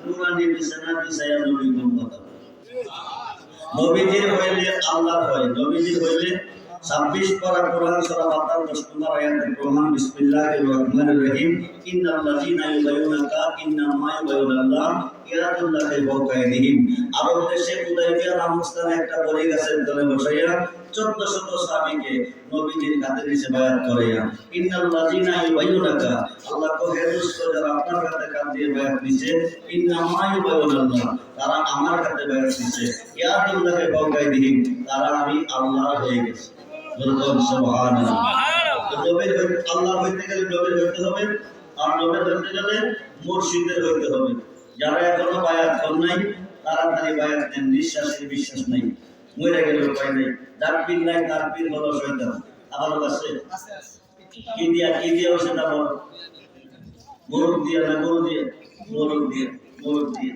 নুরানি বিছানা বিছায়া নবী গুণ কথা। নবীজির হইলে আল্লাহ হয়, নবীজির হইলে 26 পারা কোরআন সূরা বাকারা 10 নম্বর আয়াতে প্রমাণ বিসমিল্লাহির রহমানির রহিম ইন্নাল্লাযীনা ইউবাইয়ুনাকা ইন্নামা ইউবাইয়ুনাল্লাহ ইয়াদুল্লাহি ফাওকা আইদিহিম। আরব দেশে হুদায়বিয়া নামক স্থানে একটা বড়ি গাছের তলে বসাইয়া 1400 সাহাবীকে নবীজির হাতে নিচে বায়াত করাইয়া ইন্নাল্লাযীনা ইউবাইয়ুনাকা আল্লাহ কো হে দোস্ত যারা আপনার হাতে কাঁধ দিয়ে বায়াত নিচে ইন্নামা ইউবাইয়ুনাল্লাহ তারা আমার হাতে বায়াত নিচে ইয়াদুল্লাহি ফাওকা আইদিহিম তারা আমি আল্লাহ হয়ে গেছি। বলুন সুবহানাল্লাহ। তো নবীর আল্লাহ হইতে গেলে নবীর হইতে হবে, আর নবীর হইতে গেলে মুর্শিদের হইতে হবে। যারা এখনো বায়াত করেন নাই তাড়াতাড়ি বায়াত নেন, নিঃশ্বাসে বিশ্বাস নাই, মরে গেলে উপায় নেই। যার পীর নাই তার পীর হলো শয়তান। আবার আছে কি দিয়া হচ্ছে তা বলো, মোরগ দিয়া না গরু দিয়ে, মোরগ দিয়ে